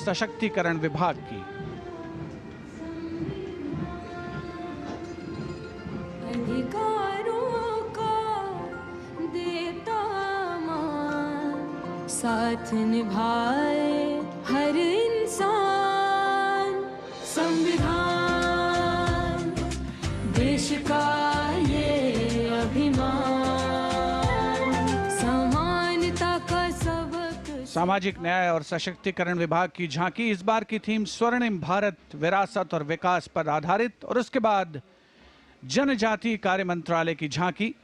सशक्तिकरण विभाग की। अधिकारों का देता मान, साथ निभाए हर इंसान। संविधान देश का ये अभिमान, समानता का सबक। सामाजिक न्याय और सशक्तिकरण विभाग की झांकी। इस बार की थीम स्वर्णिम भारत, विरासत और विकास पर आधारित। और उसके बाद जनजातीय कार्य मंत्रालय की झांकी।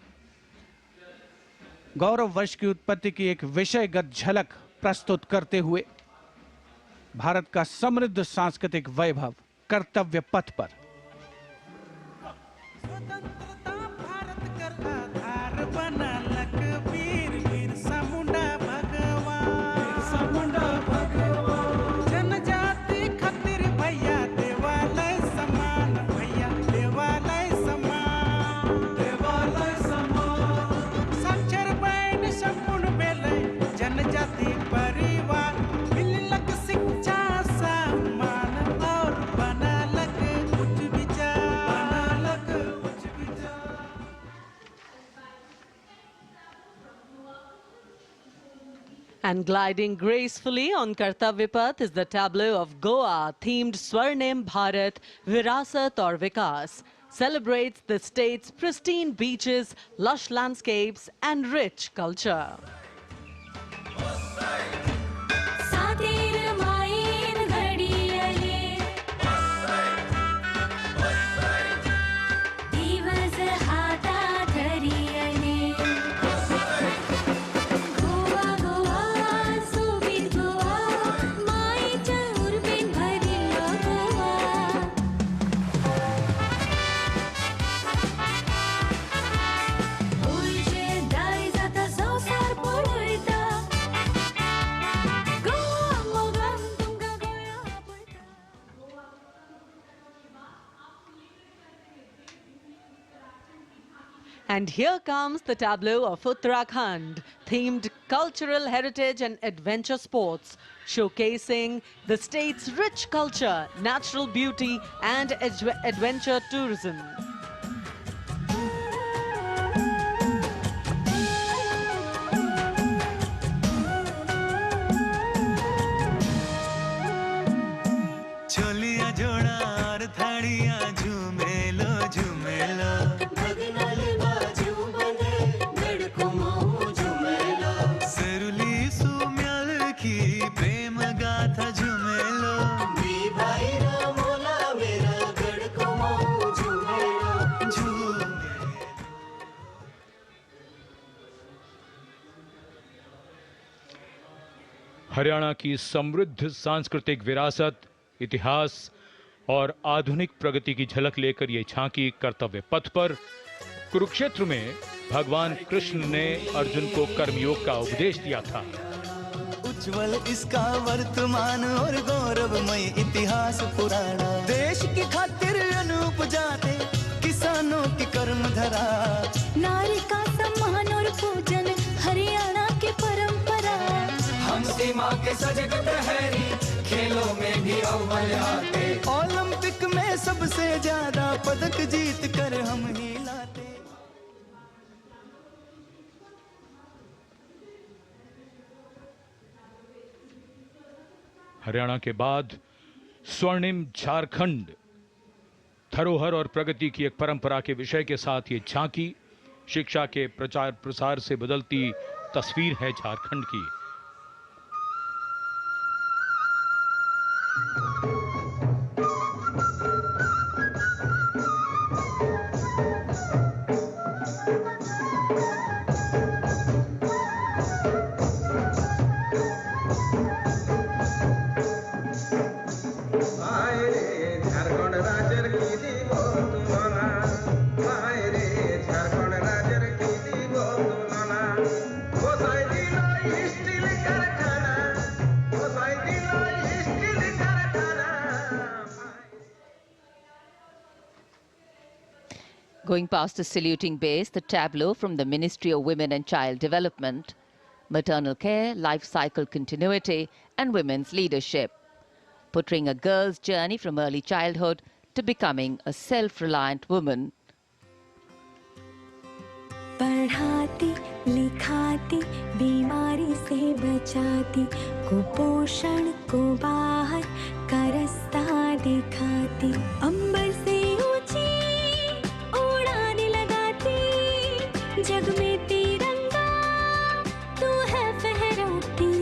गौरव वर्ष की उत्पत्ति की एक विषयगत झलक प्रस्तुत करते हुए भारत का समृद्ध सांस्कृतिक वैभव कर्तव्य पथ पर। स्वतंत्रता भारत कर आधार बना लखबीर बिरसा मुंडा भगवान। जनजाति खातिर भैया देवालय समान, भैया देवालय समान। साक्षर बैन संपूर्ण भेलै जनजाति परिवार, मिललक शिक्षा सम्मान और बनलक उच्च विचार। And gliding gracefully on Kartavya Path is the tableau of Goa, themed Swarnim Bharat, Virasat aur Vikas. Celebrates the state's pristine beaches, lush landscapes and rich culture. सातेर मायेन घडियले, दिवस हातात धरियले. गोवा गोवा सुबीर गोवा, मायेच्या उर्बेन भरिल्लो गोवा. गोंयचे दायज आतां संवसार पळयता, गोवा मोगान तुमकां गोंया आपयता. And here comes the tableau of Uttarakhand, themed cultural heritage and adventure sports, showcasing the state's rich culture, natural beauty and adventure tourism. Chholiya जोड़ा और थाड़िया झूमेलो झूमेलो, भगनल बाजू बने गड़को माऊ झुमेलो. सरुली सुम्याल की प्रेम गाथा झूमेलो। दी भाई रा मोला मेरा गड़को माऊ झुमेलो. हरियाणा की समृद्ध सांस्कृतिक विरासत, इतिहास और आधुनिक प्रगति की झलक लेकर ये झांकी कर्तव्य पथ पर। कुरुक्षेत्र में भगवान कृष्ण ने अर्जुन को कर्मयोग का उपदेश दिया था। उज्जवल इसका वर्तमान और गौरवमय इतिहास पुराना, देश की खातिर अनूप जाते किसानों की कर्म धरा। नारी का सम्मान और पूजन हरियाणा की परंपरा. हम सीमा के सजग प्रहरी, खेलों में भी अव्वल आते। ओलंपिक में सबसे ज्यादा पदक जीत कर हम ही लाते। हरियाणा के बाद स्वर्णिम झारखंड, धरोहर और प्रगति की एक परंपरा के विषय के साथ ये झांकी शिक्षा के प्रचार प्रसार से बदलती तस्वीर है झारखंड की। Going past the saluting base, the tableau from the Ministry of Women and Child Development, maternal care, life cycle continuity, and women's leadership. portraying a girl's journey from early childhood to becoming a self-reliant woman. पढ़ाती लिखाती बीमारी से बचाती कुपोषण को बाहर का रास्ता दिखाती अंबर से ऊंची उड़ान लगाती जग में तिरंगा तू है फहराती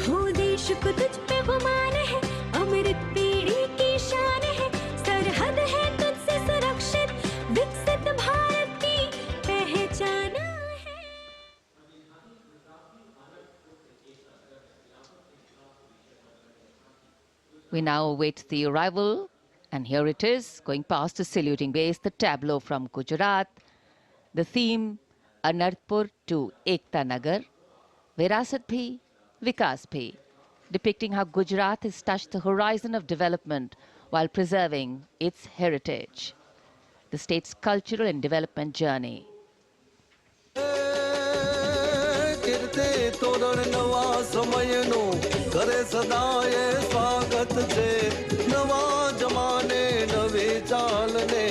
हो देश को तुझ पे गुमान है अमृत पीढ़ी की शान है सरहद है तुझसे सुरक्षित विकसित भारत की पहचान है। We now await the arrival, and here it is, going past the saluting base, the tableau from Gujarat. The theme, Anarpur to Ekta Nagar, Virasat Bhi, Vikas Bhi, depicting how Gujarat has touched the horizon of development while preserving its heritage. The state's cultural and development journey. કિર્તે તોરણ નવા સમયનો કરે સદાય સ્વાગત છે નવા જમાને નવી ચાલને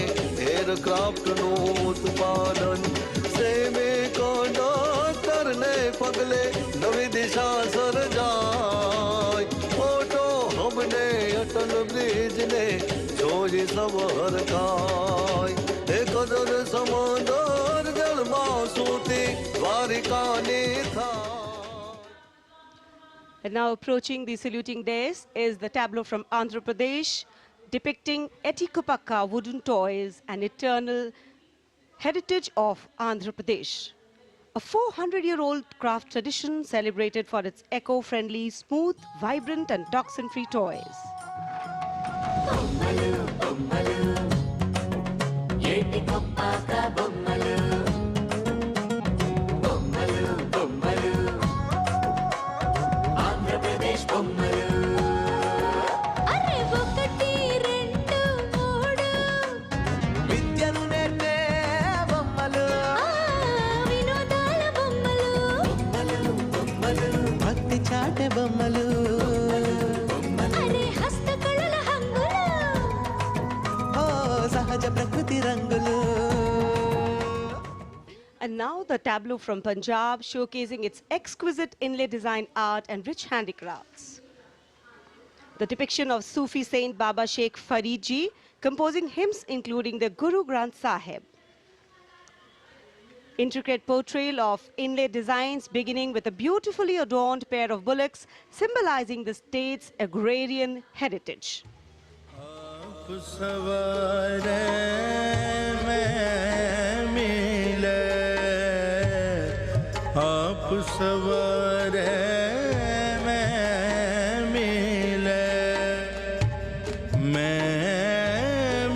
એરક્રાફ્ટનું ઉત્પાદન સેમે કંડક્ટરને પગલે નવી દિશા સર્જાય ઓટો હબને અટલ બ્રિજને જોઈ સબ હરખાય એ કદર સમંદર જળમાં સૂતી And now approaching the saluting dais is the tableau from Andhra Pradesh, depicting Etikopakka wooden toys, an eternal heritage of Andhra Pradesh. A 400-year-old craft tradition celebrated for its eco-friendly, smooth, vibrant and toxin-free toys. అరే ఒకటి రెండు మూడు విద్యను నేర్పే బొమ్మలు వినోదాల బొమ్మలు భక్తి చాటే బొమ్మలు అరే హస్తకళల హంగులు ఓ సహజ ప్రకృతి రంగులు. And now the tableau from Punjab, showcasing its exquisite inlay design art and rich handicrafts. The depiction of Sufi saint Baba Sheikh Farid Ji, composing hymns including the Guru Granth Sahib. Intricate portrayal of inlay designs beginning with a beautifully adorned pair of bullocks, symbolizing the state's agrarian heritage. आप सवारे मैं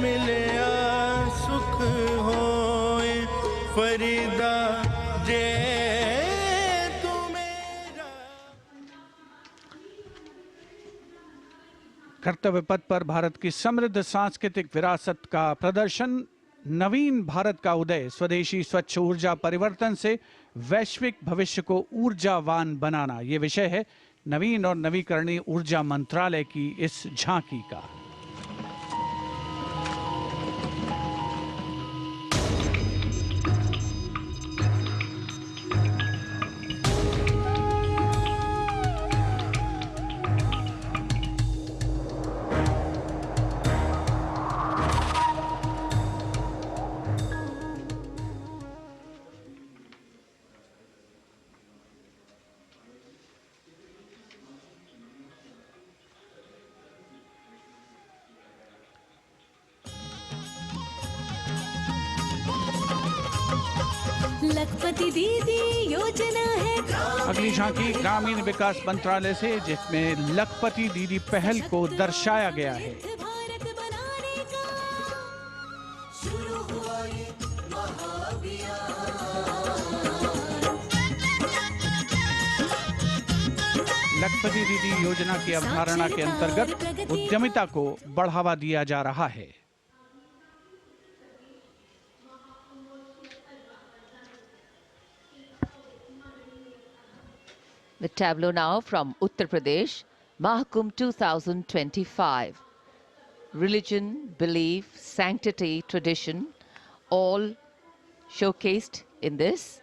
मिलया सुख होए फरीदा जे तू मेरा. कर्तव्य पथ पर भारत की समृद्ध सांस्कृतिक विरासत का प्रदर्शन, नवीन भारत का उदय, स्वदेशी स्वच्छ ऊर्जा परिवर्तन से वैश्विक भविष्य को ऊर्जावान बनाना, ये विषय है नवीन और नवीकरणीय ऊर्जा मंत्रालय की इस झांकी का। लखपति दीदी योजना है अगली झांकी ग्रामीण विकास मंत्रालय से, जिसमें लखपति दीदी पहल को दर्शाया गया है। भारत बनाने का शुरू हुआ ये लखपति दीदी योजना की अवधारणा के अंतर्गत उद्यमिता को बढ़ावा दिया जा रहा है। The tableau now from Uttar Pradesh, Mahakumbh 2025. Religion, belief, sanctity, tradition, all showcased in this.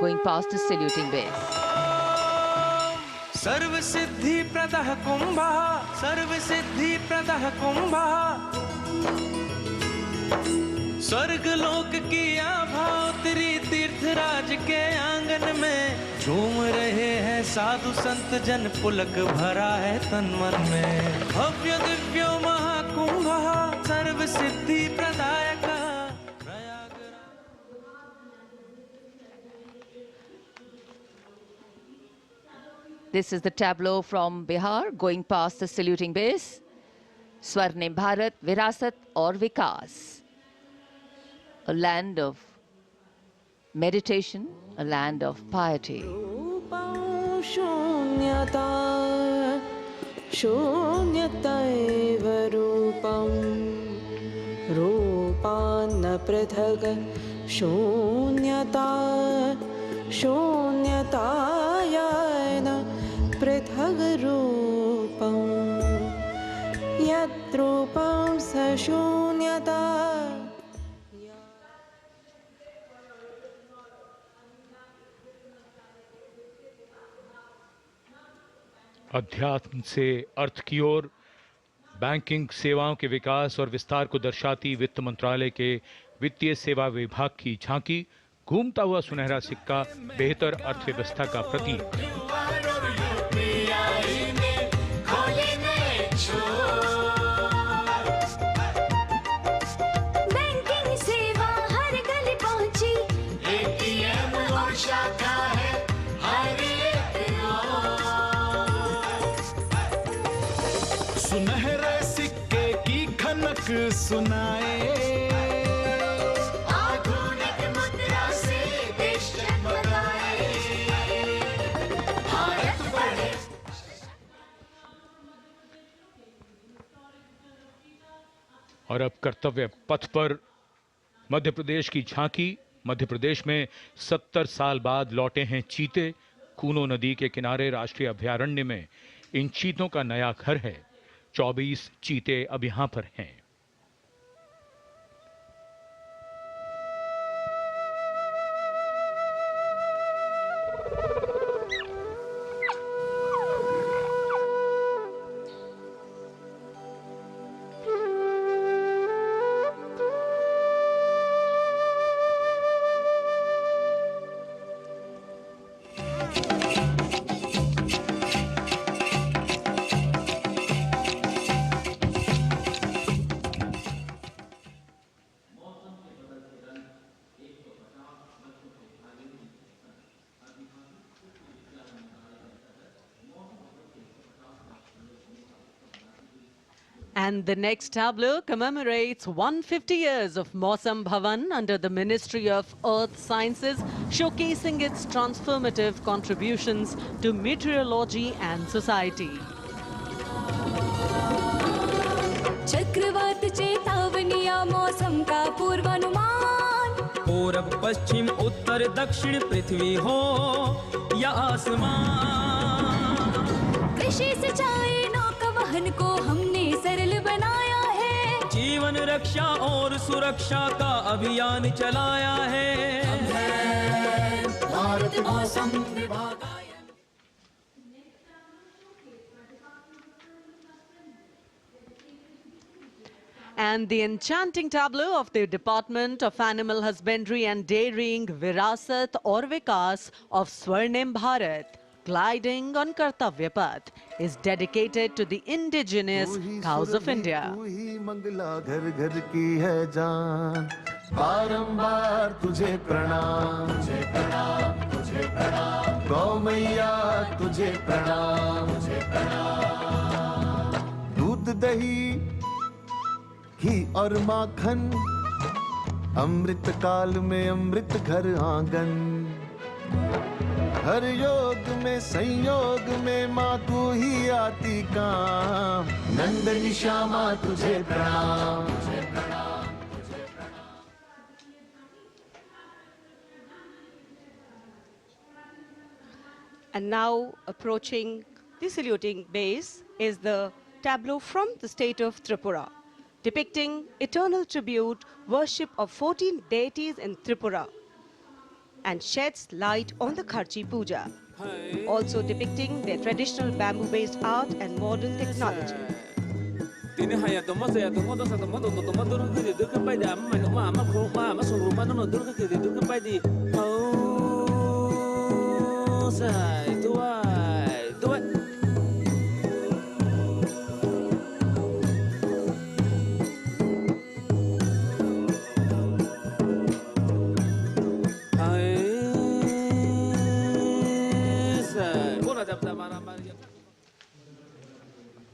Going past the saluting base. सर्व सिद्धि प्रदः कुंभः, सर्व सिद्धि प्रदः कुंभः, स्वर्ग लोक की आभा उतरी तीर्थराज के आंगन में। झूम रहे हैं साधु संत जन, पुलक भरा है तन मन में। भव्य दिव्यो महाकुंभः, सर्व सिद्धि प्रदायकः। This is the tableau from Bihar going past the saluting base. Swarnim Bharat, Virasat aur Vikas. A land of meditation, a land of piety. शून्यता शून्यतैव रूपं रूपान्न पृथक् शून्यता शून्यतायान पृथग् रूपं यत् रूपं स शून्यता। अध्यात्म से अर्थ की ओर, बैंकिंग सेवाओं के विकास और विस्तार को दर्शाती वित्त मंत्रालय के वित्तीय सेवा विभाग की झांकी, घूमता हुआ सुनहरा सिक्का, बेहतर अर्थव्यवस्था का प्रतीक। बैंकिंग सेवा हर गली पहुंची, एटीएम और शाखा है हर एक ओर। सुनहरे सिक्के की खनक सुनाए, आधुनिक मुद्रा से देश जगमगाए, भारत बढ़े। और अब कर्तव्य पथ पर मध्य प्रदेश की झांकी। मध्य प्रदेश में 70 साल बाद लौटे हैं चीते। कूनो नदी के किनारे राष्ट्रीय अभयारण्य में इन चीतों का नया घर है। 24 चीते अब यहां पर हैं। And the next tableau commemorates 150 years of Mausam Bhavan under the Ministry of Earth Sciences, showcasing its transformative contributions to meteorology and society. चक्रवात चेतावनिया मौसम का पूर्वानुमान, पूरब पश्चिम उत्तर दक्षिण पृथ्वी हो या आसमान। कृषि सिंचाई नौका वहन को हमने सरल बनाया है, जीवन रक्षा और सुरक्षा का अभियान चलाया है। भारत मौसम विभाग। And the enchanting tableau of the Department of Animal Husbandry and Dairying, Virasat aur Vikas of Swarnim Bharat, gliding on Kartavya Path, is dedicated to the indigenous cows of India. तू ही मंगला घर घर की है जान, बारंबार तुझे प्रणाम, तुझे प्रणाम, तुझे प्रणाम। गौ मैया तुझे प्रणाम, तुझे प्रणाम। दूध दही घी और माखन, अमृत काल में अमृत घर आंगन। हर योग में संयोग में माँ तू ही आती काम, नंदनी श्यामा तुझे प्रणाम, तुझे प्रणाम, तुझे प्रणाम। And now approaching the saluting base is the tableau from the state of Tripura, depicting eternal tribute, worship of 14 deities in Tripura, and sheds light on the Kharchi Puja, also depicting their traditional bamboo-based art and modern technology.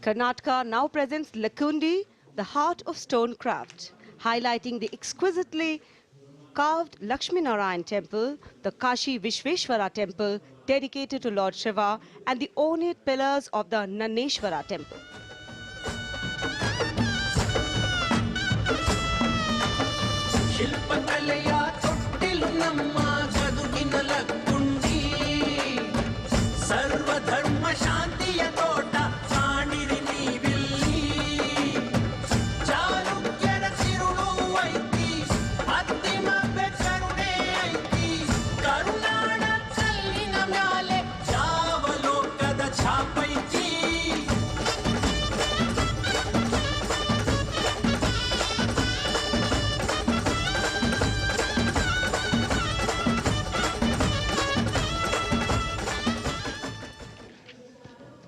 Karnataka now presents Lakundi, the heart of stone craft, highlighting the exquisitely carved Lakshmi Narayan temple, the Kashi Vishveshwara temple dedicated to Lord Shiva, and the ornate pillars of the Naneshwara temple.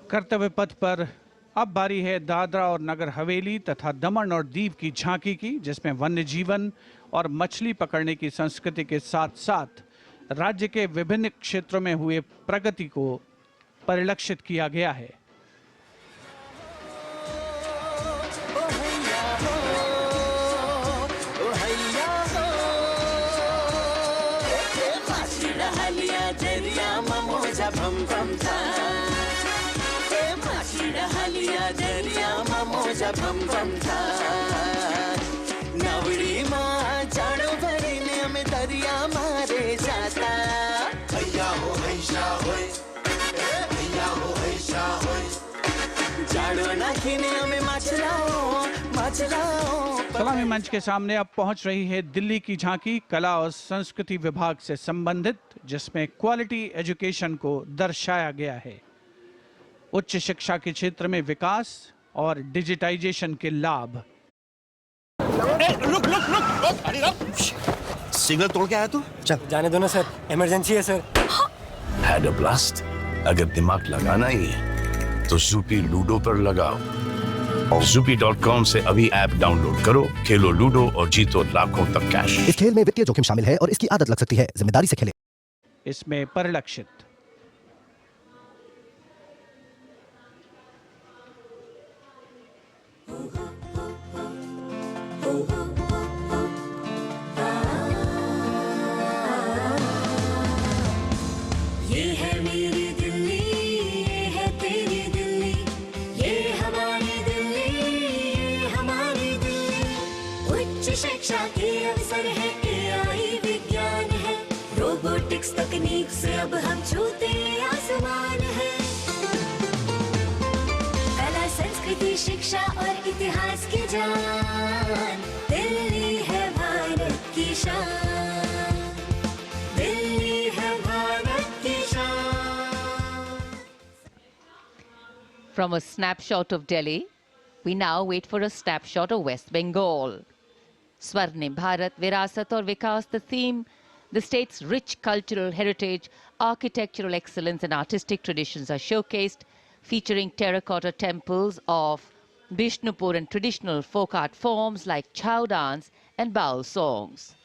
कर्तव्य पथ पर अब बारी है दादरा और नगर हवेली तथा दमन और दीव की झांकी की, जिसमें वन्य जीवन और मछली पकड़ने की संस्कृति के साथ साथ राज्य के विभिन्न क्षेत्रों में हुए प्रगति को परिलक्षित किया गया है। सलामी मंच के सामने अब पहुंच रही है दिल्ली की झांकी कला और संस्कृति विभाग से संबंधित, जिसमें क्वालिटी एजुकेशन को दर्शाया गया है। उच्च शिक्षा के क्षेत्र में विकास और डिजिटाइजेशन के लाभ। सिग्नल तोड़ के आया तू? चल जाने दो ना सर, इमरजेंसी है सर। Had a blast. अगर दिमाग लगाना ही है तो ज़ूपी लूडो पर लगाओ और Zupi.com से अभी ऐप डाउनलोड करो, खेलो लूडो और जीतो लाखों तक कैश। इस खेल में वित्तीय जोखिम शामिल है और इसकी आदत लग सकती है, जिम्मेदारी से खेलें। इसमें परिलक्षित शिक्षा के अवसर है, AI विज्ञान है, रोबोटिक्स तकनीक से अब हम छूते आसमान है। कला संस्कृति शिक्षा और इतिहास की जान, दिल्ली है भारत की शान, दिल्ली है भारत की शान। From a snapshot of Delhi, we now wait for a snapshot of West Bengal. Swarnim Bharat, Virasat aur Vikas, the theme, the state's rich cultural heritage, architectural excellence and artistic traditions are showcased, featuring terracotta temples of Bishnupur and traditional folk art forms like chow dance and baul songs.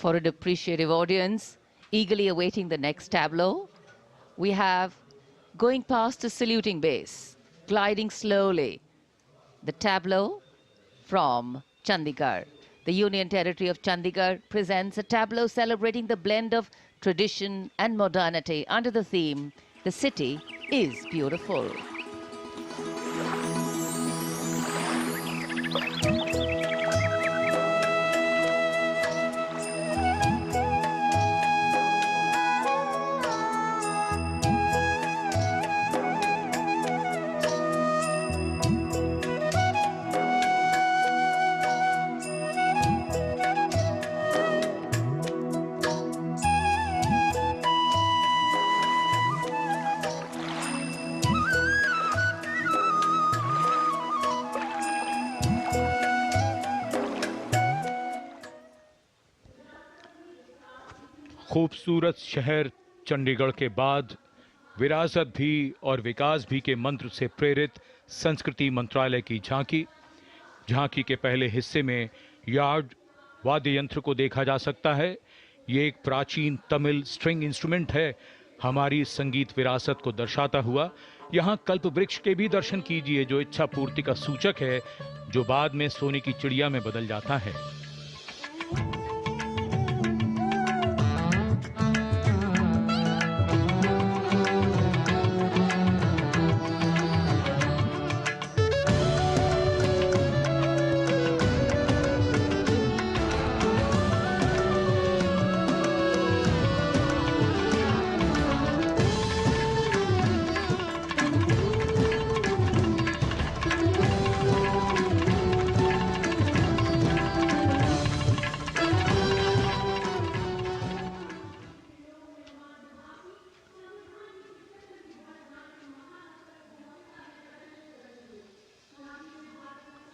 For an appreciative audience, eagerly awaiting the next tableau, we have, going past the saluting base, gliding slowly, the tableau from Chandigarh. The Union Territory of Chandigarh presents a tableau celebrating the blend of tradition and modernity under the theme, "The City is Beautiful." खूबसूरत शहर चंडीगढ़ के बाद विरासत भी और विकास भी के मंत्र से प्रेरित संस्कृति मंत्रालय की झांकी के पहले हिस्से में यार्ड वाद्य यंत्र को देखा जा सकता है। ये एक प्राचीन तमिल स्ट्रिंग इंस्ट्रूमेंट है, हमारी संगीत विरासत को दर्शाता हुआ। यहाँ कल्प वृक्ष के भी दर्शन कीजिए, जो इच्छा पूर्ति का सूचक है, जो बाद में सोने की चिड़िया में बदल जाता है।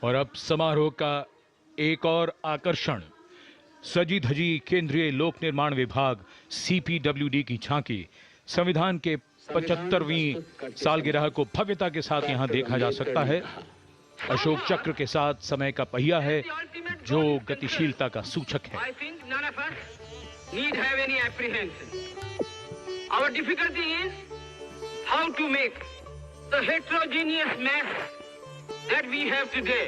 और अब समारोह का एक और आकर्षण, सजी धजी केंद्रीय लोक निर्माण विभाग CPWD की झांकी। संविधान के 75वीं सालगिरह को भव्यता के साथ यहां देखा जा सकता है। अशोक चक्र के साथ समय का पहिया है, जो गतिशीलता का सूचक है। Our difficulty is how to make the heterogeneous mass that we have today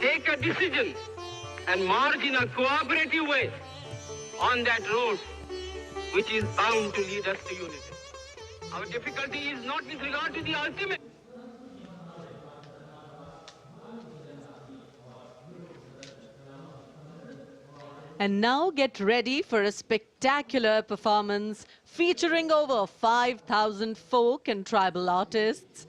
take a decision and march in a cooperative way on that road which is bound to lead us to unity. Our difficulty is not with regard to the ultimate. And now get ready for a spectacular performance featuring over 5,000 folk and tribal artists,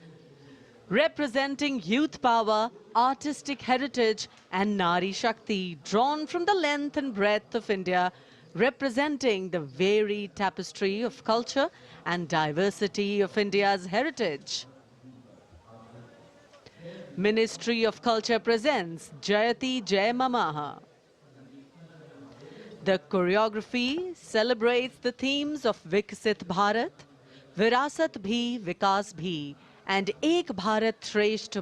representing youth power, artistic heritage and Nari Shakti, drawn from the length and breadth of India, representing the varied tapestry of culture and diversity of India's heritage. Ministry of Culture presents Jayati Jai Mamaha. The choreography celebrates the themes of Viksit Bharat, Virasat Bhi, Vikas Bhi, and Ek Bharat Shreshtha